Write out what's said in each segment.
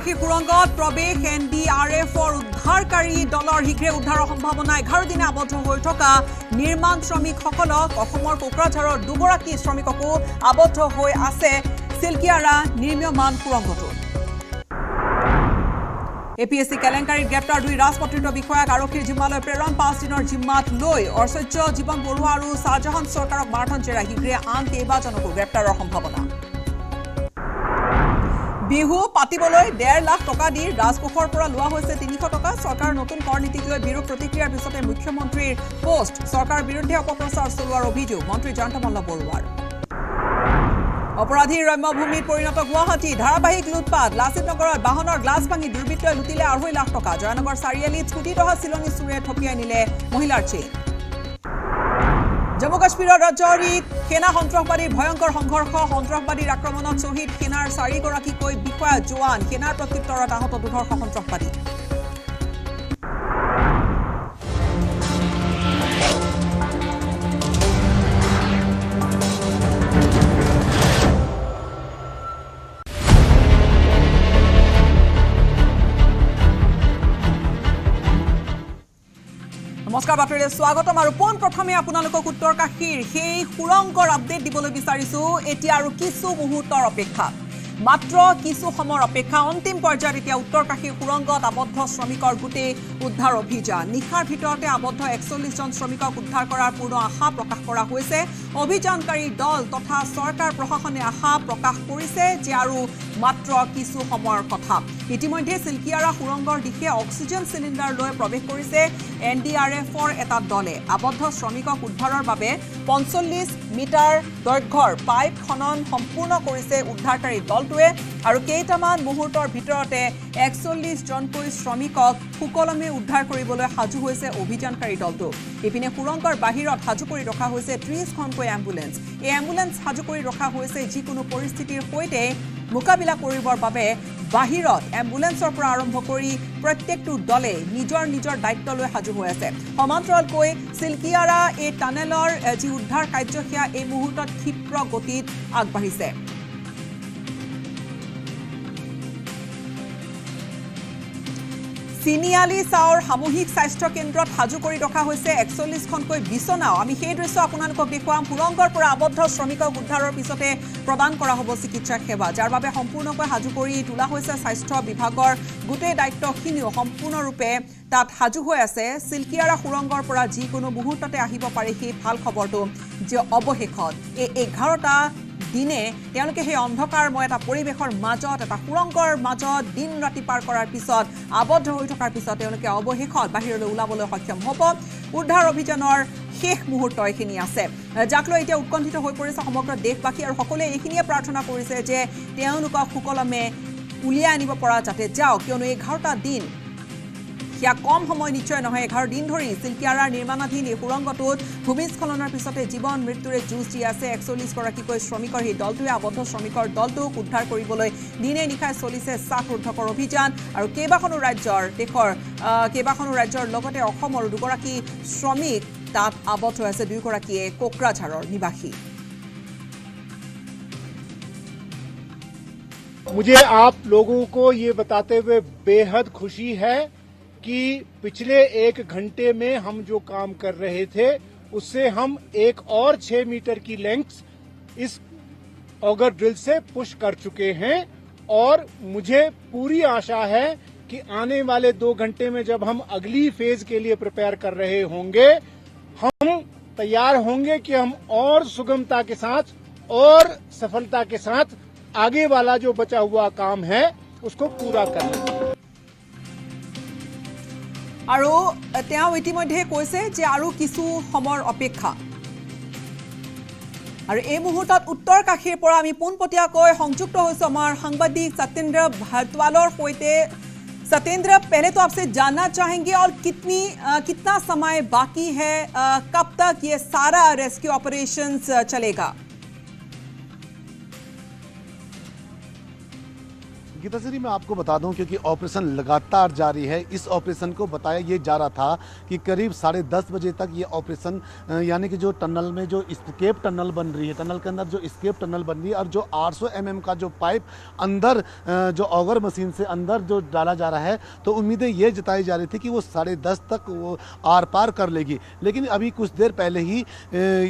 উত্তৰকাশী সুৰংগত প্ৰৱেশ NDRFৰ উদ্ধাৰকাৰী দলৰ শীঘ্ৰে উদ্ধাৰৰ সম্ভাৱনা 11 দিনে আবদ্ধ হৈ থকা নিৰ্মাণ শ্ৰমিকসকলক অসমৰ কোকৰাঝাৰৰ দুগৰাকী শ্ৰমিককো আবদ্ধ হৈ আছে চিলকিয়াৰা নিৰ্মীয়মান সুৰংগটোত। APSC কেলেংকাৰীত গ্ৰেপ্তাৰ দুই ৰাজপত্ৰিত বিষয়াক আৰক্ষীৰ জিম্মালৈ প্ৰেৰণ 5 দিনৰ জিম্মাত লৈ ঐশ্বৰ্য জীৱন বৰুৱা আৰু শাহজাহান চৰকাৰক মাৰধন জেৰা শীঘ্ৰে আন কেইবাজনকো গ্ৰেপ্তাৰৰ সম্ভাৱনা। বিহু পাতিবলৈ 1.5 লাখ টকা দি ৰাজকোষৰ পৰা লোৱা হৈছে 300 টকা। চৰকাৰৰ নতুন কৰ নীতিক লৈ বিৰোধ প্ৰতিক্ৰিয়াৰ পিছতে মুখ্যমন্ত্ৰীৰ পোষ্ট চৰকাৰৰ বিৰুদ্ধে অপপ্ৰচাৰ চলোৱাৰ অভিযোগ মন্ত্ৰী জয়ন্ত মল্ল বৰুৱাৰ। অপৰাধীৰ ৰম্যভূমিত পৰিণত গুৱাহাটী ধাৰাবাহিক লুটপাট লাচিত নগৰত বাহনৰ গ্লাছ ভাঙি দুৰ্বৃত্তই লুটিলে 2.5 লাখ টকা। জয়নগৰ চাৰিআলিত স্কুটিত অহা চিলনী চোৰে ঠকিয়াই নিলে মহিলাৰ চেইন। জম্মু কাশ্মীৰৰ ৰাজৌৰীত সেনা সন্ত্ৰাসবাদীৰ ভয়ংকৰ সংঘৰ্ষ সন্ত্ৰাসবাদীৰ আক্ৰমণত শ্বহীদ সেনাৰ 4গৰাকীকৈ বিষয়া জোৱান সেনাৰ প্ৰত্যুত্তৰত আহত 2 সন্ত্ৰাসবাদী। নমস্কাৰ বাতৰিৰে স্বাগতম আৰু প্ৰথমে আপোনালোকক উত্তৰকাশীৰ সেই সুৰংগৰ আপডেট দিবলৈ বিচাৰিছো। এতিয়া আৰু কিছু মুহূৰ্তৰ অপেক্ষা, মাত্ৰ কিছু সময়ৰ অপেক্ষা। অন্তিম পৰ্যায়ত এতিয়া উত্তৰকাশীৰ সুৰংগত আবদ্ধ শ্ৰমিকৰ গোটেই উদ্ধাৰ অভিযান। নিশাৰ ভিতৰতে আবদ্ধ 41 জন শ্ৰমিকক উদ্ধাৰ কৰাৰ পূৰ্ণ আশা প্ৰকাশ কৰা হৈছে। অভিযানকাৰী দল তথা চৰকাৰ প্ৰশাসনে আশা প্ৰকাশ কৰিছে যে আৰু মাত্ৰ কিছু সময়ৰ কথা। ইতিমধ্যে চিলকিয়াৰা সুৰংগৰ দিশে অক্সিজেন চিলিণ্ডাৰ লৈ প্ৰৱেশ কৰিছে NDRFৰ এটা দলে। আবদ্ধ শ্ৰমিকক উদ্ধাৰৰ বাবে 45 মিটাৰ দৈৰ্ঘ্যৰ পাইপ খনন সম্পূৰ্ণ কৰিছে উদ্ধাৰকাৰী দলটোৱে আৰু কেইটামান মুহূৰ্তৰ ভিতৰতে 41 জনকৈ শ্ৰমিকক সুকলমে উদ্ধাৰ কৰিবলৈ সাজু হৈছে অভিযানকাৰী দলটো। ইপিনে সুৰংগৰ বাহিৰত সাজু কৰি ৰখা হৈছে 30খনকৈ এম্বুলেন্স। এই এম্বুলেন্স সাজু কৰি ৰখা হৈছে যিকোনো পৰিস্থিতিৰ সৈতে মোকাবিলা কৰিবৰ বাবে। বাহিৰত এম্বুলেন্সৰ পৰা আৰম্ভ কৰি প্ৰত্যেকটো দলে নিজৰ নিজৰ দায়িত্ব লৈ সাজু হৈ আছে। সমান্তৰালকৈ চিলকিয়াৰা এই টানেলৰ যি উদ্ধাৰ কাৰ্য সেয়া এই মুহূৰ্তত ক্ষীপ্ৰ গতিত আগবাঢ়িছে। চিনিয়ালি চাওৰ সামূহিক স্বাস্থ্য কেন্দ্ৰত সাজু কৰি ৰখা হৈছে 41খনকৈ বিচনাও। আমি সেই দৃশ্য আপোনালোকক দেখুৱাম। সুৰংগৰ পৰা আবদ্ধ শ্ৰমিকক উদ্ধাৰৰ পিছতে প্ৰদান কৰা হ'ব চিকিৎসা সেৱা, যাৰ বাবে সম্পূৰ্ণকৈ সাজু কৰি তোলা হৈছে স্বাস্থ্য বিভাগৰ গোটেই দায়িত্বখিনিও সম্পূৰ্ণৰূপে তাত সাজু হৈ আছে। চিলকিয়াৰা সুৰংগৰ পৰা যিকোনো মুহূৰ্ততে আহিব পাৰে সেই ভাল খবৰটো যে অৱশেষত এই 11টা দিনে তেওঁলোকে সেই অন্ধকাৰময় এটা পৰিৱেশৰ মাজত এটা সুৰংগৰ মাজত দিন ৰাতি পাৰ কৰাৰ পিছত আবদ্ধ হৈ থকাৰ পিছত তেওঁলোকে অৱশেষত বাহিৰলৈ ওলাবলৈ সক্ষম হ'ব। উদ্ধাৰ অভিযানৰ শেষ মুহূৰ্ত এইখিনি আছে, যাক লৈ এতিয়া উৎকণ্ঠিত হৈ পৰিছে সমগ্ৰ দেশবাসী আৰু সকলোৱে এইখিনিয়ে প্ৰাৰ্থনা কৰিছে যে তেওঁলোকক সুকলমে উলিয়াই আনিব পৰা যাতে যাওক, কিয়নো 11টা দিন সেয়া কম সময় নিশ্চয় নহয়। 11 দিন ধৰি চিলকিয়াৰাৰ নিৰ্মাণাধীন এই সুৰংগটোত ভূমিস্খলনৰ পিছতে জীৱন মৃত্যুৰে যুঁজ দি আছে 41গৰাকীকৈ শ্ৰমিকৰ সেই দলটোৱে। আবদ্ধ শ্ৰমিকৰ দলটোক উদ্ধাৰ কৰিবলৈ দিনে নিশাই চলিছে শ্বাসৰুদ্ধকৰ অভিযান আৰু কেইবাখনো ৰাজ্যৰ লগতে অসমৰ 2গৰাকী শ্ৰমিক তাত আবদ্ধ হৈ আছে। 2গৰাকীয়ে কোকৰাঝাৰৰ নিবাসী। मुझे आप लोगों को ये बताते हुए बेहद खुशी है कि पिछले 1 घंटे में हम जो काम कर रहे थे उससे हम एक और 6 मीटर की लेंथ इस ऑगर ड्रिल से पुश कर चुके हैं और मुझे पूरी आशा है कि आने वाले 2 घंटे में जब हम अगली फेज के लिए प्रिपेयर कर रहे होंगे हम तैयार होंगे कि हम और सुगमता के साथ और सफलता के साथ आगे वाला जो बचा हुआ काम है उसको पूरा कर लेंगे। আৰু তেওঁ ইতিমধ্যে কৈছে যে আৰু কিছু সময়ৰ অপেক্ষা। আৰু এই মুহূৰ্তত উত্তৰকাশীৰ পৰা আমি পোনপটীয়াকৈ সংযুক্ত হৈছোঁ আমাৰ সাংবাদিক सत्येंद्र भारद्वाजৰ সৈতে। सत्येंद्र, पहले तो आपसे जानना चाहेंगे और कितना समय बाकी है, कब तक ये सारा रेस्क्यू ऑपरेशंस चलेगा? गीताश्री, मैं आपको बता दूं क्योंकि ऑपरेशन लगातार जारी है। इस ऑपरेशन को बताया ये जा रहा था कि करीब 10:30 बजे तक ये ऑपरेशन यानी कि जो टनल में जो स्केप टनल बन रही है, टनल के अंदर जो स्केप टनल बन रही है और जो 800 mm का जो पाइप अंदर जो ऑगर मशीन से अंदर जो डाला जा रहा है, तो उम्मीदें ये जताई जा रही थी कि वो 10:30 तक वो आर पार कर लेगी। लेकिन अभी कुछ देर पहले ही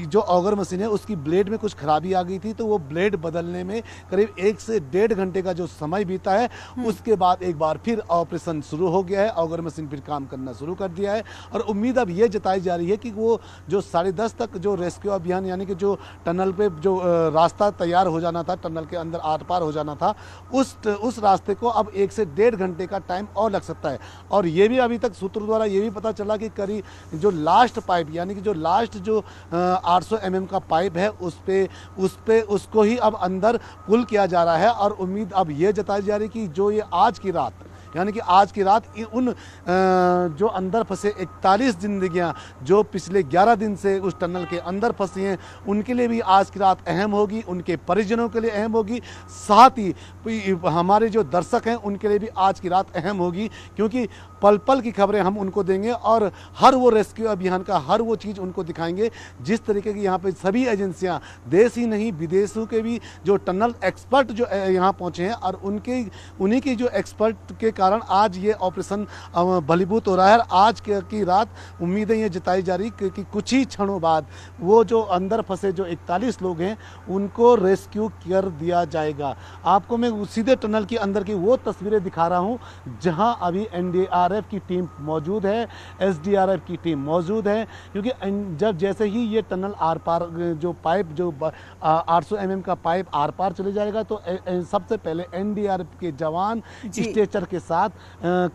जो ऑगर मशीन है उसकी ब्लेड में कुछ खराबी आ गई थी, तो वो ब्लेड बदलने में करीब 1 से 1.5 घंटे का जो समय बीता है, उसके बाद एक बार फिर ऑपरेशन शुरू हो गया है। ऑगर मशीन फिर काम करना शुरू कर दिया है और उम्मीद अब ये जताई जा रही है कि वो जो 10:30 तक जो रेस्क्यू अभियान यानी कि जो टनल पे जो रास्ता तैयार हो जाना था, टनल के अंदर आर पार हो जाना था, उस रास्ते को अब 1 से 1.5 घंटे का टाइम और लग सकता है। और ये भी अभी तक सूत्रों द्वारा ये भी पता चला कि करीब जो लास्ट पाइप यानी कि जो लास्ट जो 800 mm का पाइप है उसको ही अब अंदर पुल किया जा रहा है। और उम्मीद अब ये जताई जा रही कि जो ये आज की रात यानी कि आज की रात उन जो अंदर फंसे 41 जिंदगियां जो पिछले 11 दिन से उस टनल के अंदर फंसी हैं, उनके लिए भी आज की रात अहम होगी, उनके परिजनों के लिए अहम होगी, साथ ही हमारे जो दर्शक हैं उनके लिए भी आज की रात अहम होगी, क्योंकि पल पल की खबरें हम उनको देंगे और हर वो रेस्क्यू अभियान का हर वो चीज़ उनको दिखाएंगे। जिस तरीके की यहाँ पे सभी एजेंसियाँ, देश ही नहीं विदेशों के भी जो टनल एक्सपर्ट जो यहाँ पहुँचे हैं और उन्हीं की जो एक्सपर्ट के कारण आज ये ऑपरेशन भलीभूत हो रहा है। आज की रात उम्मीदें ये जताई जा रही कि कुछ ही क्षणों बाद वो जो अंदर फंसे जो 41 लोग हैं उनको रेस्क्यू कर दिया जाएगा। आपको मैं सीधे टनल के अंदर की वो तस्वीरें दिखा रहा हूँ जहाँ अभी NDRF की टीम मौजूद है, SDRF की टीम मौजूद है, क्योंकि जब जैसे ही ये टनल आर पार जो पाइप जो 800 mm का पाइप आर पार चले जाएगा तो सबसे पहले NDRF के जवान स्ट्रेचर के साथ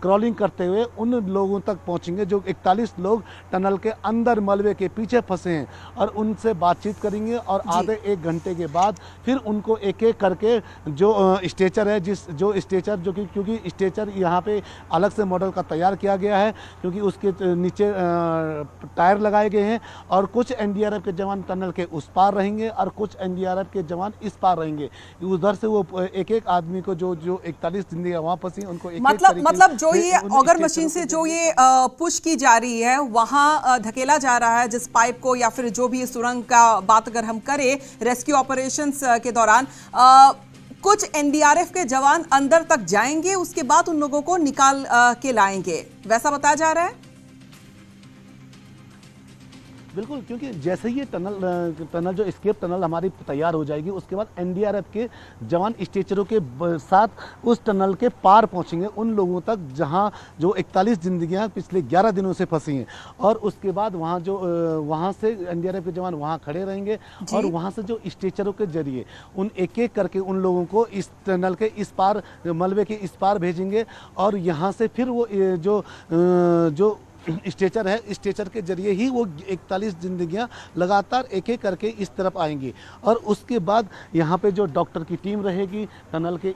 क्रॉलिंग करते हुए उन लोगों तक पहुंचेंगे जो 41 लोग टनल के अंदर मलबे के पीछे फंसे हैं और उनसे बातचीत करेंगे और आधे 1 घंटे के बाद फिर उनको एक एक करके जो स्ट्रेचर है जो स्ट्रेचर जो कि क्योंकि स्ट्रेचर यहाँ पे अलग से मॉडल का तैयार किया गया है, क्योंकि उसके नीचे टायर लगाए गए हैं और कुछ NDRF के जवान टनल के उस पार रहेंगे और कुछ NDRF के जवान इस पार रहेंगे। उधर से वो एक एक आदमी को जो 41 जिंदगी वहाँ फंसी उनको मतलब जो ये ऑगर मशीन से जो ये पुश की जा रही है वहां धकेला जा रहा है जिस पाइप को, या फिर जो भी सुरंग का बात अगर हम करें रेस्क्यू ऑपरेशंस के दौरान, कुछ NDRF के जवान अंदर तक जाएंगे, उसके बाद उन लोगों को निकाल के लाएंगे, वैसा बताया जा रहा है। बिल्कुल, क्योंकि जैसे ही ये टनल जो स्केप टनल हमारी तैयार हो जाएगी उसके बाद NDRF के जवान स्ट्रेचरों के साथ उस टनल के पार पहुंचेंगे उन लोगों तक जहां जो 41 जिंदगियां पिछले 11 दिनों से फंसी हैं, और उसके बाद वहां से NDRF के जवान वहां खड़े रहेंगे और वहां से जो स्ट्रेचरों के जरिए उन एक एक करके उन लोगों को इस टनल के इस पार मलबे के इस पार भेजेंगे और यहाँ से फिर वो जो स्ट्रेचर है, स्ट्रेचर के जरिए ही वो 41 जिंदगियां लगातार एक एक करके इस तरफ आएंगी और उसके बाद यहाँ पे जो डॉक्टर की टीम रहेगी टनल के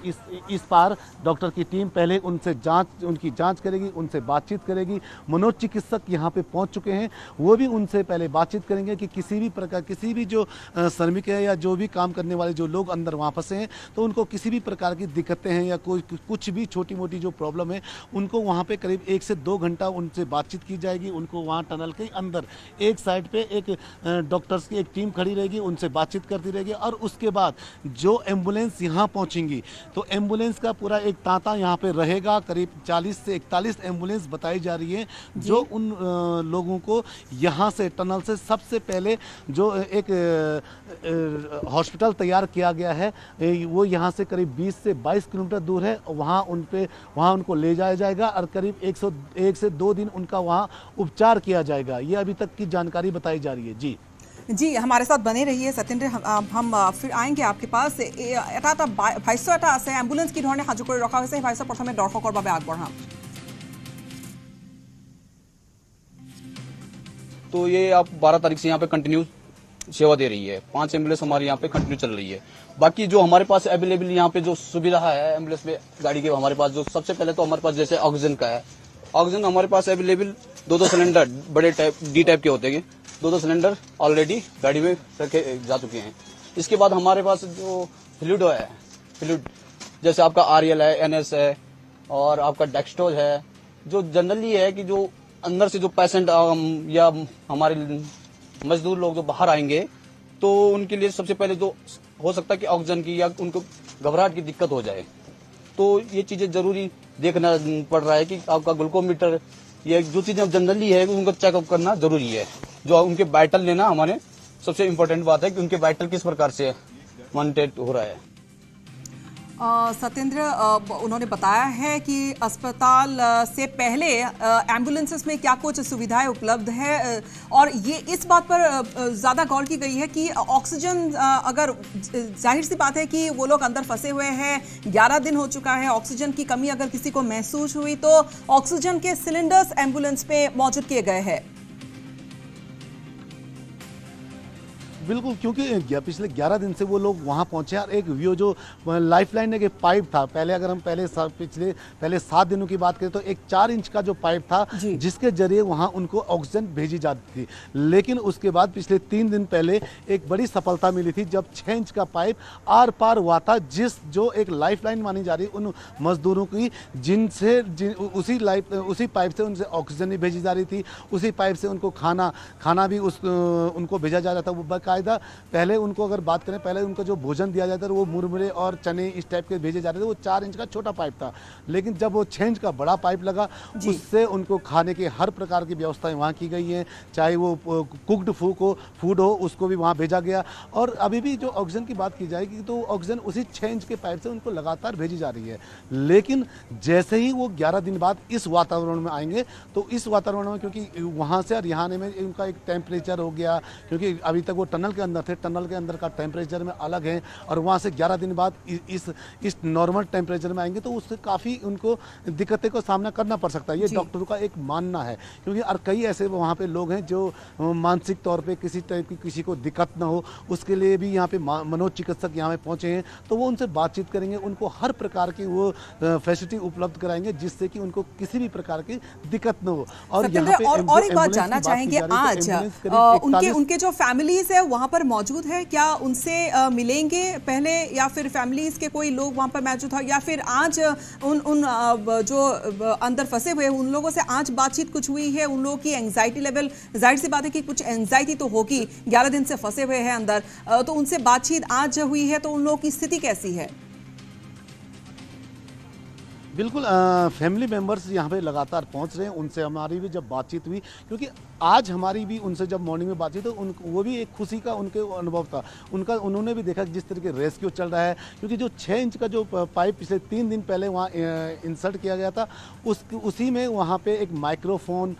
इस पार, डॉक्टर की टीम पहले उनकी जांच करेगी, उनसे बातचीत करेगी। मनोचिकित्सक यहाँ पे पहुँच चुके हैं, वो भी उनसे पहले बातचीत करेंगे कि किसी भी जो श्रमिक है या जो भी काम करने वाले जो लोग अंदर वहाँ फंसे हैं तो उनको किसी भी प्रकार की दिक्कतें हैं या कुछ भी छोटी मोटी जो प्रॉब्लम है उनको वहाँ पे करीब 1 से 2 घंटा उनसे बातचीत की जाएगी। उनको वहाँ टनल के अंदर एक साइड पे एक डॉक्टर्स की एक टीम खड़ी रहेगी, उनसे बातचीत करती रहेगी और उसके बाद जो एम्बुलेंस यहाँ पहुँचेंगी तो एम्बुलेंस का पूरा एक तांता यहाँ पे रहेगा। करीब 40 से 41 एम्बुलेंस बताई जा रही है जो उन लोगों को यहाँ से टनल से सबसे पहले जो एक हॉस्पिटल तैयार किया गया है वो यहाँ से करीब 20 से 22 किलोमीटर दूर है, वहाँ उनको ले जाया जाएगा और करीब 1 से 2 दिन उनका वहाँ उपचार किया जाएगा। ये अभी तक की जानकारी बताई जा रही है। जी हमारे साथ बने रहिए सत्येंद्र, हम फिर आएंगे आपके पास। এটা ভাষ্য এটা আছে এম্বুলেন্স কি ধৰণে সাজু কৰি ৰখা হৈছে সেই ভাষ্য প্ৰথমে দৰ্শকৰ বাবে আগবঢ়াম। तो ये आप 12 तारीख से यहाँ पे कंटिन्यू सेवा दे रही है, 5 एम्बुलेंस हमारे यहाँ पे कंटिन्यू चल रही है। बाकी जो हमारे पास अवेलेबल यहाँ पे जो सुविधा है एम्बुलेंस में गाड़ी के, हमारे पास जो सबसे पहले तो हमारे पास जैसे ऑक्सीजन का है, ऑक्सीजन हमारे पास अवेलेबल 2 सिलेंडर बड़े टाइप D टाइप के होते हैं, 2 सिलेंडर ऑलरेडी गाड़ी में रखे जा चुके हैं। इसके बाद हमारे पास जो फ्लूइड है, फ्लूइड जैसे आपका आरएल है, एनएस है और आपका डेक्सटोज है, जो जनरली है कि जो अंदर से जो पेशेंट या हमारे मजदूर लोग जो बाहर आएंगे तो उनके लिए सबसे पहले जो हो सकता है कि ऑक्सीजन की या उनको घबराहट की दिक्कत हो जाए, तो ये चीजें जरूरी देखना पड़ रहा है कि आपका ग्लूकोमीटर, ये जो चीजें जनरली है उनको चेकअप करना जरूरी है। जो उनके वाइटल लेना हमारे सबसे इम्पोर्टेंट बात है कि उनके वाइटल किस प्रकार से मॉनिटर हो रहा है। सत्येंद्र, उन्होंने बताया है कि अस्पताल से पहले एम्बुलेंसेस में क्या कुछ सुविधाएं उपलब्ध है, और ये इस बात पर ज़्यादा गौर की गई है कि ऑक्सीजन, अगर जाहिर सी बात है कि वो लोग अंदर फंसे हुए हैं, 11 दिन हो चुका है, ऑक्सीजन की कमी अगर किसी को महसूस हुई तो ऑक्सीजन के सिलेंडर्स एम्बुलेंस पे मौजूद किए गए हैं। बिल्कुल, क्योंकि पिछले 11 दिन से वो लोग वहाँ पहुँचे और एक वो जो लाइफलाइन एक पाइप था, पहले अगर हम पहले 7 दिनों की बात करें तो एक 4 इंच का जो पाइप था जिसके जरिए वहाँ उनको ऑक्सीजन भेजी जाती थी। लेकिन उसके बाद पिछले 3 दिन पहले एक बड़ी सफलता मिली थी जब 6 इंच का पाइप आर पार हुआ था, जो एक लाइफलाइन मानी जा रही उन मजदूरों की, उसी पाइप से उनसे ऑक्सीजन भी भेजी जा रही थी, उसी पाइप से उनको खाना भी उनको भेजा जा रहा था। वो पहले उनको अगर बात करें, पहले उनको जो भोजन दिया जाता था वो मुरमुरे और चने इस टाइप के भेजे जाते थे। वो 4 इंच का छोटा पाइप था, लेकिन जब वो 6 इंच का बड़ा पाइप लगा उससे उनको खाने के हर प्रकार की व्यवस्थाएं वहाँ की गई हैं, चाहे वो कुक्ड फूड हो उसको भी वहाँ भेजा गया। और अभी भी जो ऑक्सीजन की बात की जाएगी तो ऑक्सीजन उसी 6 इंच के पाइप से उनको लगातार भेजी जा रही है। लेकिन जैसे ही वो 11 दिन बाद इस वातावरण में आएंगे तो इस वातावरण में, क्योंकि वहाँ से और यहाँ आने में उनका एक टेम्परेचर हो गया, क्योंकि अभी तक वो टनल के अंदर थे, टनल के अंदर का टेम्परेचर में अलग है, और वहाँ से 11 दिन बाद इस नॉर्मल टेम्परेचर में आएंगे तो उससे काफ़ी उनको दिक्कतें को सामना करना पड़ सकता है। ये डॉक्टरों का एक मानना है, क्योंकि और कई ऐसे वहाँ पे लोग हैं जो मानसिक तौर पे किसी टाइप की किसी को दिक्कत ना हो उसके लिए भी यहाँ पे मनोचिकित्सक यहाँ पे पहुँचे हैं, तो वो उनसे बातचीत करेंगे, उनको हर प्रकार की वो फैसिलिटी उपलब्ध कराएंगे जिससे कि उनको किसी भी प्रकार की दिक्कत न हो। और यहाँ पे और एक बात जानना चाहेंगे, आज उनके जो फैमिलीज है वहाँ पर मौजूद है, क्या उनसे मिलेंगे पहले, या फिर फैमिलीज के कोई लोग वहाँ पर मौजूद है, या फिर आज उन जो अंदर फंसे हुए उन लोगों से आज बातचीत कुछ हुई है? उन लोगों की एंजाइटी लेवल, जाहिर सी बात है कि कुछ एंजाइटी तो होगी, 11 दिन से फंसे हुए हैं अंदर, तो उनसे बातचीत आज हुई है, तो उन लोगों की स्थिति कैसी है? बिल्कुल, फैमिली मेंबर्स यहाँ पे लगातार पहुँच रहे हैं, उनसे हमारी भी जब बातचीत हुई, क्योंकि आज हमारी भी उनसे जब मॉर्निंग में बातचीत तो वो भी एक खुशी का उनके अनुभव था उन्होंने भी देखा जिस तरह के रेस्क्यू चल रहा है, क्योंकि जो 6 इंच का जो पाइप पिछले 3 दिन पहले वहाँ इंसर्ट किया गया था उसी में वहाँ पे एक माइक्रोफोन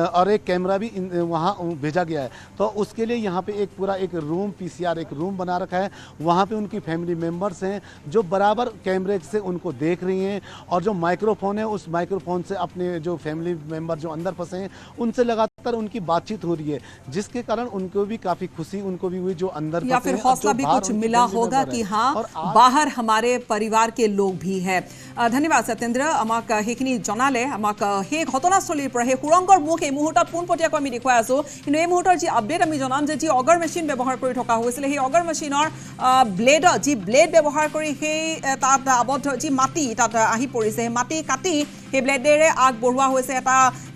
और एक कैमरा भी वहाँ भेजा गया है। तो उसके लिए यहाँ पे एक पूरा एक रूम PCR एक रूम बना रखा है, वहाँ पे उनकी फैमिली मेम्बर्स हैं जो बराबर कैमरे से उनको देख रही हैं, और जो माइक्रोफोन है उस माइक्रोफोन से अपने जो फैमिली मेम्बर जो अंदर फंसे हैं उनसे लगातार उनकी बातचीत हो रही है, जिसके कारण उनको भी काफी खुशी उनको भी हुई जो अंदर या फिर हौसला भी कुछ मिला होगा कि हाँ बाहर हमारे परिवार के लोग भी है। धन्यवाद सत्येंद्र, আমাক সেইখিনি জনালে। আমাক সেই ঘটনাস্থলীৰ পৰা সেই সুৰংগৰ মুখ এই মুহূৰ্তত পোনপটীয়াকৈ আমি দেখুৱাই আছো, কিন্তু এই মুহূৰ্তৰ যি আপডেট আমি জনাম যে যি অগাৰ মেচিন ব্যৱহাৰ কৰি থকা হৈছিল সেই অগাৰ মেচিনৰ ব্লেড ব্যৱহাৰ কৰি সেই তাত আবদ্ধ যি মাটি তাত আহি পৰিছে, সেই মাটি কাটি সেই ব্লেডেৰে আগ বঢ়োৱা হৈছে।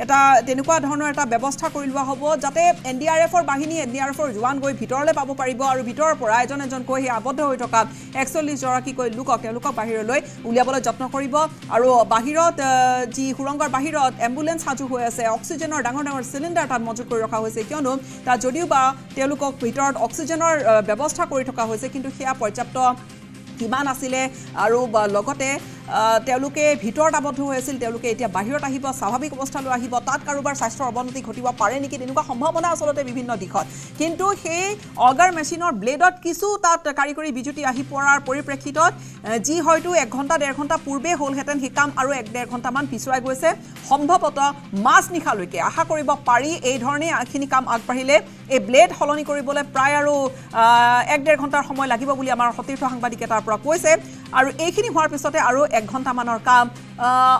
এটা তেনেকুৱা ধৰণৰ এটা ব্যৱস্থা কৰি লোৱা হ'ব যাতে NDRFৰ বাহিনী NDRFৰ জোৱান গৈ ভিতৰলৈ পাব পাৰিব, আৰু ভিতৰৰ পৰা এজনকৈ সেই আবদ্ধ হৈ থকা 41 গৰাকীকৈ লোকক তেওঁলোকক বাহিৰলৈ উলিয়াবলৈ যত্ন কৰিব। আৰু বাহিৰত যি সুৰংগৰ বাহিৰত এম্বুলেন্স সাজু হৈ আছে, অক্সিজেনৰ ডাঙৰ চিলিণ্ডাৰ তাত মজুত কৰি ৰখা হৈছে, কিয়নো তাত যদিও বা তেওঁলোকক ভিতৰত অক্সিজেনৰ ব্যৱস্থা কৰি থকা হৈছে কিন্তু সেয়া পৰ্যাপ্ত কিমান আছিলে, আৰু লগতে তেওঁলোকে ভিতৰত আবদ্ধ হৈ আছিল, তেওঁলোকে এতিয়া বাহিৰত আহিব, স্বাভাৱিক অৱস্থালৈ আহিব, তাত কাৰোবাৰ স্বাস্থ্যৰ অৱনতি ঘটিব পাৰে নেকি তেনেকুৱা সম্ভাৱনা আচলতে বিভিন্ন দিশত। কিন্তু সেই অগাৰ মেচিনৰ ব্লেডত কিছু তাত কাৰিকৰী বিজুতি আহি পৰাৰ পৰিপ্ৰেক্ষিতত যি হয়তো 1 ঘণ্টা 1.5 ঘণ্টা পূৰ্বে হ'লহেঁতেন সেই কাম আৰু 1-1.5 ঘণ্টামান পিছুৱাই গৈছে। সম্ভৱতঃ মাছ নিশালৈকে আশা কৰিব পাৰি এই ধৰণে এইখিনি কাম আগবাঢ়িলে এই ব্লেড সলনি কৰিবলৈ প্ৰায় আৰু 1-1.5 ঘণ্টাৰ সময় লাগিব বুলি আমাৰ সতীৰ্থ সাংবাদিকে তাৰ পৰা কৈছে। আৰু এইখিনি হোৱাৰ পিছতে আৰু 1 ঘণ্টামানৰ কাম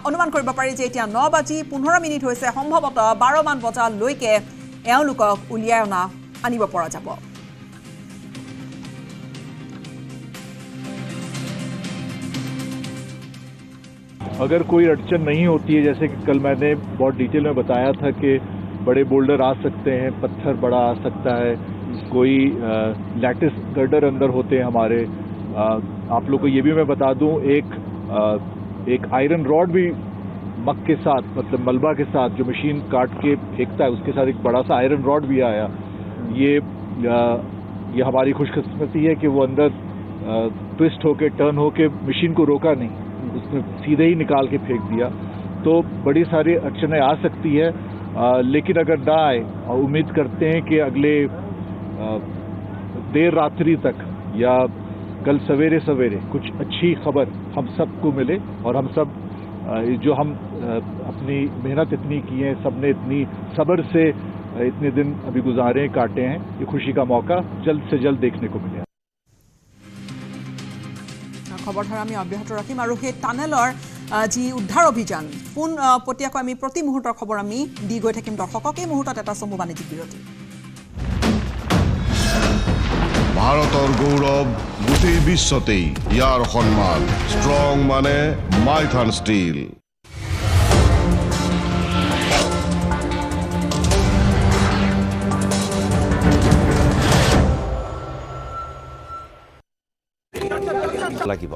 অনুমান কৰিব পাৰি যে এতিয়া 9:15 হৈছে, সম্ভৱতঃ 12 মান বজালৈকে এওঁলোকক উলিয়াই আনিব পৰা যাব। अगर कोई अड़चन नहीं होती है, जैसे कि कल मैंने बहुत डिटेल में बताया था कि बड़े बोल्डर आ सकते हैं, पत्थर बड़ा आ सकता है, कोई लैटिस गर्डर अंदर होते हैं हमारे। आप लोग को ये भी मैं बता दूं, एक आयरन रॉड भी मक के साथ, मतलब मलबा के साथ जो मशीन काट के फेंकता है, उसके साथ एक बड़ा सा आयरन रॉड भी आया। ये हमारी खुशकिस्मती है कि वो अंदर ट्विस्ट होके टर्न होके मशीन को रोका नहीं, उसने सीधे ही निकाल के फेंक दिया। तो बड़ी सारी अड़चनें आ सकती है, लेकिन अगर ना आए, और उम्मीद करते हैं कि अगले देर रात्रि तक या कल सवेरे सवेरे कुछ अच्छी खबर हम सबको मिले, और हम सब जो हम अपनी मेहनत इतनी की है, सबने इतनी सब्र से इतने दिन अभी गुजारे काटे हैं, ये खुशी का मौका जल्द से जल्द देखने को मिले। खबरधारा আমি অব্যাহত ৰাখিম আৰু সেই টানেলৰ যি উদ্ধাৰ অভিযান পোনপটীয়াকৈ আমি প্ৰতি মুহূৰ্তৰ খবৰ আমি দি গৈ থাকিম দৰ্শকক। এই মুহূৰ্তত এটা চমু বাণিজ্যিক বিৰতি। ভাৰতৰ গৌৰৱ গোটেই বিশ্বতেই ইয়াৰ সন্মান। ষ্ট্ৰং মানে মাইথান ষ্টীল। লাগিব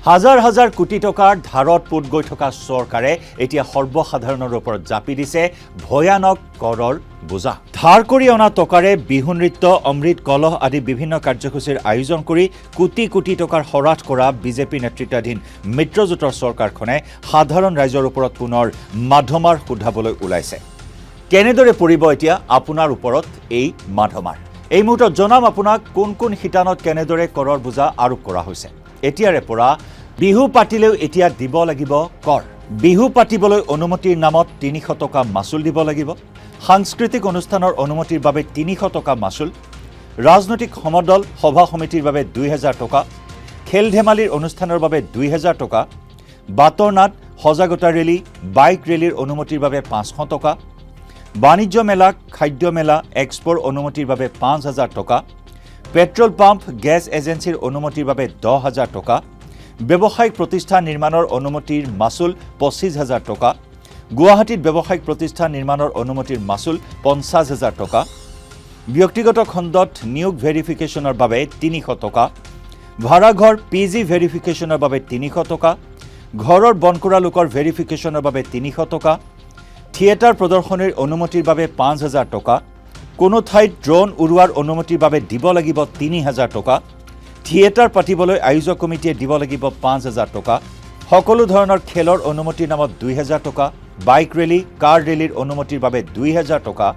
হাজাৰ হাজাৰ কোটি টকাৰ ধাৰত পোত গৈ থকা চৰকাৰে এতিয়া সৰ্বসাধাৰণৰ ওপৰত জাপি দিছে ভয়ানক কৰৰ বোজা। ধাৰ কৰি অনা টকাৰে বিহু নৃত্য, অমৃত কলহ আদি বিভিন্ন কাৰ্যসূচীৰ আয়োজন কৰি কোটি কোটি টকাৰ হৰাট কৰা বিজেপি নেতৃত্বাধীন মিত্ৰজোঁটৰ চৰকাৰখনে সাধাৰণ ৰাইজৰ ওপৰত পুনৰ মাধমাৰ সোধাবলৈ ওলাইছে। কেনেদৰে পৰিব এতিয়া আপোনাৰ ওপৰত এই মাধমাৰ? এই মুহূৰ্তত জনাম আপোনাক কোন কোন শিতানত কেনেদৰে কৰৰ বোজা আৰোপ কৰা হৈছে। এতিয়াৰে পৰা বিহু পাতিলেও এতিয়া দিব লাগিব কৰ। বিহু পাতিবলৈ অনুমতিৰ নামত ৩০০ টকা মাচুল দিব লাগিব। সাংস্কৃতিক অনুষ্ঠানৰ অনুমতিৰ বাবে ৩০০ টকা মাচুল। ৰাজনৈতিক সমদল সভা সমিতিৰ বাবে ২০০০ টকা। খেল ধেমালিৰ অনুষ্ঠানৰ বাবে ২০০০ টকা। বাটৰ নাট, সজাগতা ৰেলী, বাইক ৰেলীৰ অনুমতিৰ বাবে ৫০০ টকা। বাণিজ্য মেলা, খাদ্য মেলা, এক্সপোৰ অনুমতিৰ বাবে ৫০০০ টকা। পেট্ৰল পাম্প, গেছ এজেন্সিৰ অনুমতিৰ বাবে ১০,০০০ টকা। ব্যৱসায়িক প্ৰতিষ্ঠান নিৰ্মাণৰ অনুমতিৰ মাচুল ২৫,০০০ টকা। গুৱাহাটীত ব্যৱসায়িক প্ৰতিষ্ঠান নিৰ্মাণৰ অনুমতিৰ মাচুল ৫০,০০০ টকা। ব্যক্তিগত খণ্ডত নিয়োগ ভেৰিফিকেশ্যনৰ বাবে ৩০০ টকা। ভাড়াঘৰ PG ভেৰিফিকেশ্যনৰ বাবে ৩০০ টকা। ঘৰৰ বন কৰা লোকৰ ভেৰিফিকেশ্যনৰ বাবে ৩০০ টকা। থিয়েটাৰ প্ৰদৰ্শনীৰ অনুমতিৰ বাবে ৫,০০০ টকা। কোনো ঠাইত ড্ৰোন উৰুৱাৰ অনুমতিৰ বাবে দিব লাগিব ৩,০০০ টকা। থিয়েটাৰ পাতিবলৈ আয়োজক কমিটিয়ে দিব লাগিব ৫,০০০ টকা। সকলো ধৰণৰ খেলৰ অনুমতিৰ নামত ২,০০০ টকা। বাইক ৰেলী, কাৰ ৰেলীৰ অনুমতিৰ বাবে ২,০০০ টকা।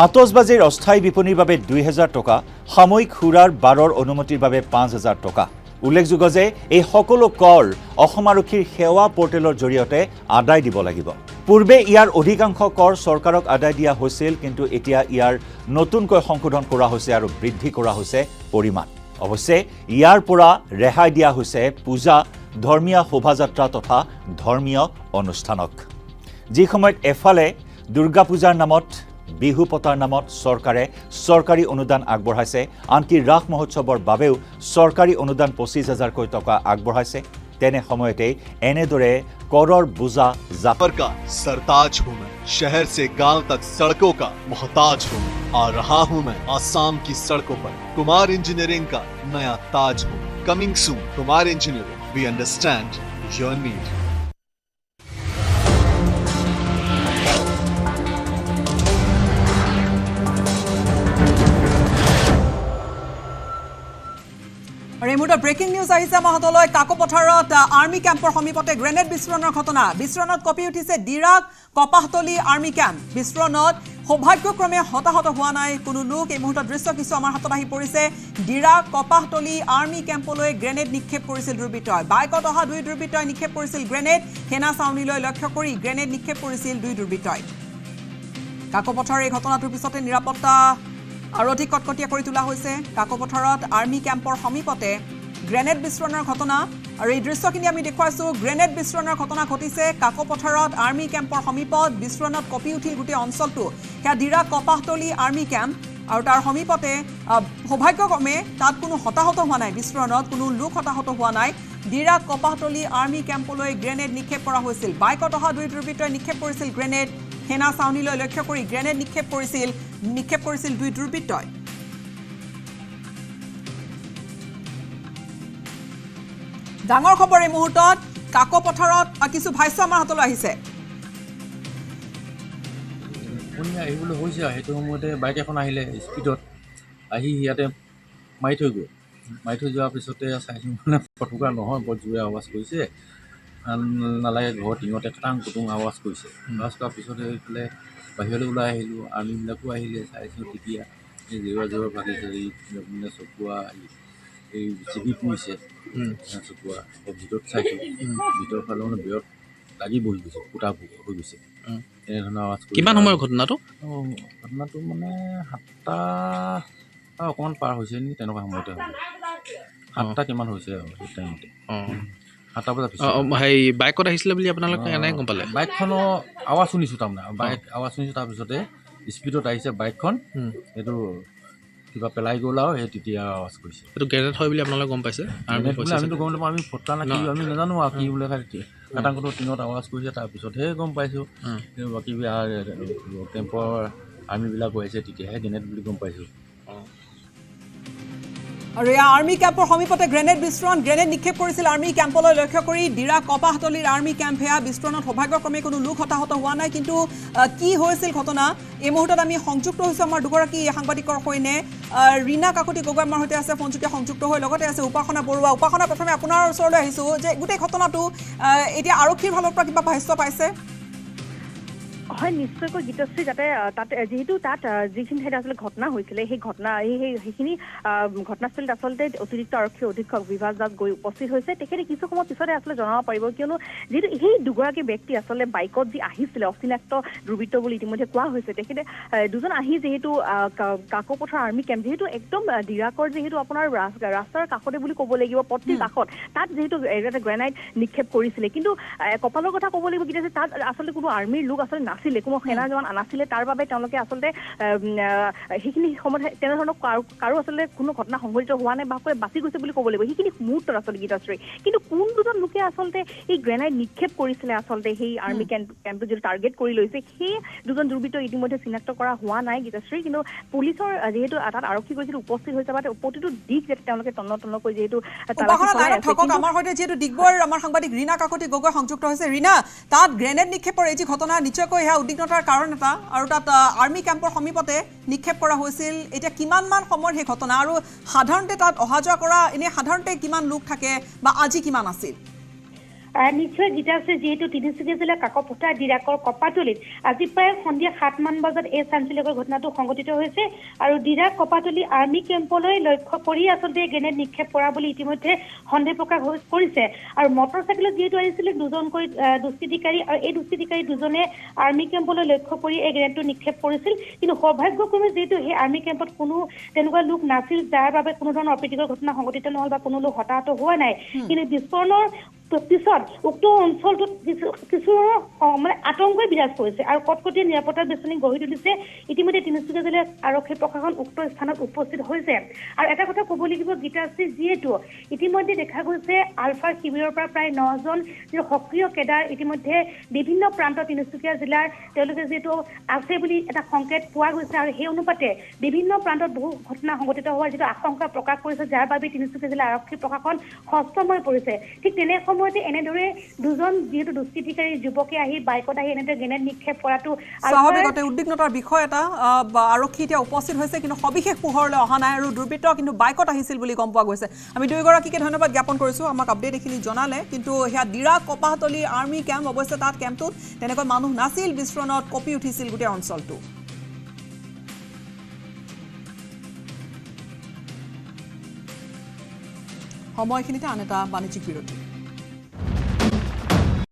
আতচবাজীৰ অস্থায়ী বিপণীৰ বাবে ২,০০০ টকা। সাময়িক সুৰাৰ বাৰৰ অনুমতিৰ বাবে ৫,০০০ টকা। উল্লেখযোগ্য যে এই সকলো কৰ অসম আৰক্ষীৰ সেৱা পৰ্টেলৰ জৰিয়তে আদায় দিব লাগিব। পূৰ্বে ইয়াৰ অধিকাংশ কৰ চৰকাৰক আদায় দিয়া হৈছিল, কিন্তু এতিয়া ইয়াৰ নতুনকৈ সংশোধন কৰা হৈছে আৰু বৃদ্ধি কৰা হৈছে পৰিমাণ। অৱশ্যে ইয়াৰ পৰা ৰেহাই দিয়া হৈছে পূজা, ধৰ্মীয় শোভাযাত্ৰা তথা ধৰ্মীয় অনুষ্ঠানক। যি সময়ত এফালে দুৰ্গা পূজাৰ নামত, বিহু পতাৰ নামত চৰকাৰে চৰকাৰী অনুদান আগবঢ়াইছে, আনকি ৰাস মহোৎসৱৰ বাবেও চৰকাৰী অনুদান ২৫,০০০ টকা আগবঢ়াইছে, तेने समयते एनेदरे करोड़ बुझा जाफर का सरताज हूँ मैं, शहर से गांव तक सड़कों का मोहताज हूँ मैं। आ रहा हूँ मैं आसाम की सड़कों पर, कुमार इंजीनियरिंग का नया ताज हूँ। Coming soon, Kumar engineering, we understand your need. আৰু এই মুহূৰ্তত ব্ৰেকিং নিউজ আহিছে মহতলৈ। কাকপথাৰত আৰ্মি কেম্পৰ সমীপতে গ্ৰেনেড বিস্ফোৰণৰ ঘটনা। বিস্ফোৰণত কঁপি উঠিছে ডিৰাক কপাহতলী আৰ্মি কেম্প। বিস্ফোৰণত সৌভাগ্যক্ৰমে হতাহত হোৱা নাই কোনো লোক। এই মুহূৰ্তত দৃশ্য কিছু আমাৰ হাতত আহি পৰিছে। ডিৰাক কপাহতলী আৰ্মি কেম্পলৈ গ্ৰেনেড নিক্ষেপ কৰিছিল দুৰ্বৃত্তই। বাইকত অহা ২ দুৰ্বৃত্তই নিক্ষেপ কৰিছিল গ্ৰেনেড। সেনা ছাউনীলৈ লক্ষ্য কৰি গ্ৰেনেড নিক্ষেপ কৰিছিল ২ দুৰ্বৃত্তই। কাকপথাৰৰ এই ঘটনাটোৰ পিছতে নিৰাপত্তা আৰু অধিক কটকটীয়া কৰি তোলা হৈছে। কাকপথাৰত আৰ্মি কেম্পৰ সমীপতে গ্ৰেনেড বিস্ফোৰণৰ ঘটনা আৰু এই দৃশ্যখিনি আমি দেখুৱাইছোঁ। গ্ৰেনেড বিস্ফোৰণৰ ঘটনা ঘটিছে কাকপথাৰত আৰ্মি কেম্পৰ সমীপত। বিস্ফোৰণত কঁপি উঠিল গোটেই অঞ্চলটো। সেয়া ডিৰাক কপাহতলী আৰ্মি কেম্প। আৰু তাৰ সমীপতে সৌভাগ্যক্ৰমে তাত কোনো হতাহত হোৱা নাই বিস্ফোৰণত কোনো লোক হতাহত হোৱা নাই ডিৰাক কপাহতলী আৰ্মি কেম্পলৈ গ্ৰেনেড নিক্ষেপ কৰা হৈছিল বাইকত অহা 2 দুৰ্বৃত্তই নিক্ষেপ কৰিছিল গ্ৰেনেড সেনা চাউনীলৈ লক্ষ্য কৰি গ্ৰেনেড নিক্ষেপ কৰিছিল 2 দুৰ্বৃত্তই ডাঙৰ খবৰ এই মুহূৰ্তত কাকপথাৰত কিছু ভাষ্য আমাৰ হাতলৈ আহিছে আপুনি আহিবলৈ হৈছে সেইটো সময়তে বাইক এখন আহিলে স্পীডত আহি ইয়াতে মাৰি থৈ যোৱাৰ পিছতে চাইছোঁ মানে ফটকা নহয় বৰ জোৰে আৱাজ কৰিছে নালাগে ঘৰৰ টিঙতে খাটাং কুটুং আৱাজ কৰিছে আৱাজ কৰাৰ পিছতে এইফালে বাহিৰলৈ ওলাই আহিলোঁ আৰ্মিবিলাকো আহিলে চাইছোঁ তেতিয়া এই জেওৰা ভাগিছে এই মানে চকুৱা এই চিবি পৰিছে চকুৱা ভিতৰত চাইছোঁ ভিতৰৰ ফালে মানে বিৰত লাগি বহি গৈছে ফুটা হৈ গৈছে এনেধৰণৰ আৱাজ কিমান সময়ৰ ঘটনাটো মানে 7টা অকণমান পাৰ হৈছে নেকি তেনেকুৱা সময়তে হ'ব 7টা কিমান হৈছে আৰু সেই টাইমতে 7টা বজাৰ পিছত হেৰি বাইকত আহিছিলে বুলি আপোনালোকে কেনেকৈ গম পালে বাইকখনৰ আৱাজ শুনিছোঁ তাৰমানে আৱাজ শুনিছোঁ তাৰপিছতে স্পীডত আহিছে বাইকখন সেইটো কিবা পেলাই গ'ল আৰু সেই তেতিয়া আৱাজ কৰিছে এইটো গ্ৰেনেড হয় বুলি আপোনালোকে গম পাইছে আমিতো গম নাপাওঁ আমি ফটা নে কি আমি নাজানো আৰু কি বোলে কাটাংকটো টিঙত আৱাজ কৰিছে তাৰপিছতহে গম পাইছোঁ বাকী কেম্পৰ আৰ্মিবিলাক আহিছে তেতিয়াহে গ্ৰেনেড বুলি গম পাইছোঁ আৰু এই আৰ্মি কেম্পৰ সমীপতে গ্ৰেনেড বিস্ফোৰণ গ্ৰেনেড নিক্ষেপ কৰিছিল আৰ্মি কেম্পলৈ লক্ষ্য কৰি ডিৰা কপাহতলীৰ আৰ্মি কেম্প হেয়া বিস্ফোৰণত সৌভাগ্যক্ৰমে কোনো লোক হতাহত হোৱা নাই কিন্তু কি হৈছিল ঘটনা এই মুহূৰ্তত আমি সংযুক্ত হৈছোঁ আমাৰ দুগৰাকী সাংবাদিকৰ সৈতে ৰীনা কাকতি গগৈ আমাৰ সৈতে আছে ফোনযোগে সংযুক্ত হৈ লগতে আছে উপাসনা বৰুৱা উপাসনা প্ৰথমে আপোনাৰ ওচৰলৈ আহিছোঁ যে গোটেই ঘটনাটো এতিয়া আৰক্ষীৰ ফালৰ পৰা কিবা ভাষ্য পাইছে হয় নিশ্চয়কৈ গীতশ্ৰী যাতে তাত যেহেতু তাত যিখিনি ঠাইত আচলতে ঘটনা হৈছিলে সেই ঘটনা সেইখিনি ঘটনাস্থলীত আচলতে অতিৰিক্ত আৰক্ষী অধীক্ষক বিভাস দাস গৈ উপস্থিত হৈছে তেখেতে কিছু সময় পিছতে আচলতে জনাব পাৰিব কিয়নো যিহেতু সেই দুগৰাকী ব্যক্তি আচলতে বাইকত যি আহিছিলে অচিনাক্ত দুৰ্বৃত্ত বুলি ইতিমধ্যে কোৱা হৈছে তেখেতে দুজন আহি যিহেতু কাকপথাৰ আৰ্মি কেম্প যিহেতু একদম ডিৰাকৰ যিহেতু আপোনাৰ ৰাস্তাৰ কাষতে বুলি ক'ব লাগিব পথটিৰ কাষত তাত যিহেতু এটা গ্ৰেনাইড নিক্ষেপ কৰিছিলে কিন্তু কপালৰ কথা ক'ব লাগিব গীতাশ্ৰী তাত আচলতে কোনো আৰ্মিৰ লোক আচলতে নাছিলে কোনো সেনা জোৱান নাছিলে তাৰ বাবে তেওঁলোকে আচলতে সেইখিনি সময়ত তেনেধৰণৰ কাৰো আচলতে কোনো ঘটনা সংঘটিত হোৱা নাই বা বাচি গৈছে বুলি ক'ব লাগিব সেইখিনি মুহূৰ্তত আচলতে গীতাশ্ৰী কিন্তু কোন দুজন লোকে আচলতে এই গ্ৰেনাইড নিক্ষেপ কৰিছিলে আচলতে সেই আৰ্মি কেম্পটো যিটো টাৰ্গেট কৰি লৈছে সেই দুজন দুৰ্বৃত্ত ইতিমধ্যে চিনাক্ত কৰা হোৱা নাই গীতাশ্ৰী কিন্তু পুলিচৰ যিহেতু তাত আৰক্ষী গৈছিল উপস্থিত হৈছে বা প্ৰতিটো দিশ যাতে তেওঁলোকে তন্ন কৰি যিহেতু আমাৰ সৈতে যিহেতু ডিগবৈৰ আমাৰ সাংবাদিক ৰীনা কাকতি গগৈ সংযুক্ত হৈছে ৰীনা তাত গ্ৰেনেড নিক্ষেপৰ এই যি ঘটনা নিশ্চয়কৈ এয়া উদ্বিগ্নতাৰ কাৰণ এটা আৰু তাত আৰ্মি কেম্পৰ সমীপতে নিক্ষেপ কৰা হৈছিল এতিয়া কিমানমান সময়ৰ সেই ঘটনা আৰু সাধাৰণতে তাত অহা যোৱা কৰা এনে সাধাৰণতে কিমান লোক থাকে বা আজি কিমান আছিল নিশ্চয় গীতাশ্ৰী যিহেতু তিনিচুকীয়া জিলাৰ কাকপথাৰ ডিৰাকৰ কপাতলীত আজি প্ৰায় সন্ধিয়া 7মান বজাত এই চাঞ্চল্যকৰ ঘটনাটো সংঘটিত হৈছে আৰু ডিৰাক কপাতলী আৰ্মি কেম্পলৈ লক্ষ্য কৰি আচলতে গ্ৰেনেড নিক্ষেপ কৰা বুলি ইতিমধ্যে সন্দেহ প্ৰকাশ কৰিছে আৰু মটৰচাইকেলত যিহেতু আহিছিলে দুজনকৈ দুষ্কৃতিকাৰী আৰু এই দুষ্কৃতিকাৰী দুজনে আৰ্মি কেম্পলৈ লক্ষ্য কৰি এই গ্ৰেনেডটো নিক্ষেপ কৰিছিল কিন্তু সৌভাগ্যক্ৰমে যিহেতু সেই আৰ্মি কেম্পত কোনো তেনেকুৱা লোক নাছিল যাৰ বাবে কোনো ধৰণৰ অপ্ৰীতিকৰ ঘটনা সংঘটিত নহল বা কোনো লোক হতাহত হোৱা নাই কিন্তু বিস্ফোৰণৰ পিছত উক্ত অঞ্চলটোত কিছু মানে আতংকই বিৰাজ কৰিছে আৰু কটকটীয়া নিৰাপত্তাৰ বেষ্টনী গঢ়ি তুলিছে ইতিমধ্যে তিনিচুকীয়া জিলাৰ আৰক্ষী প্ৰশাসন উক্ত স্থানত উপস্থিত হৈছে আৰু এটা কথা ক'ব লাগিব গীতাশ্ৰী যিহেতু ইতিমধ্যে দেখা গৈছে আলফাৰ শিবিৰৰ পৰা প্ৰায় 9জন যি সক্ৰিয় কেডাৰ ইতিমধ্যে বিভিন্ন প্ৰান্ত তিনিচুকীয়া জিলাৰ তেওঁলোকে যিহেতু আছে বুলি এটা সংকেত পোৱা গৈছে আৰু সেই অনুপাতে বিভিন্ন প্ৰান্তত বহু ঘটনা সংঘটিত হোৱাৰ যিটো আশংকা প্ৰকাশ কৰিছে যাৰ বাবে তিনিচুকীয়া জিলা আৰক্ষী প্ৰশাসন সষ্টম হৈ পৰিছে ঠিক তেনে সময়তে এনেদৰে দুজন যিহেতু দুষ্কৃতিকাৰী যুৱকে আহি বাইকত আহি এনেদৰে গ্ৰেনেড নিক্ষেপ কৰাটো স্বাভাৱিকতে উদ্বিগ্নতাৰ বিষয় এটা আৰক্ষী এতিয়া উপস্থিত হৈছে কিন্তু সবিশেষ পোহৰলৈ অহা নাই আৰু দুৰ্বৃত্ত কিন্তু বাইকত আহিছিল বুলি গম পোৱা গৈছে আমি দুয়োগৰাকীকে ধন্যবাদ জ্ঞাপন কৰিছোঁ আমাক আপডেট এইখিনি জনালে কিন্তু সেয়া ডিৰা কপাহতলী আৰ্মি কেম্প অৱশ্যে তাত কেম্পটোত তেনেকৈ মানুহ নাছিল বিস্ফোৰণত কঁপি উঠিছিল গোটেই অঞ্চলটো সময়খিনিতে আন এটা বাণিজ্যিক বিৰতি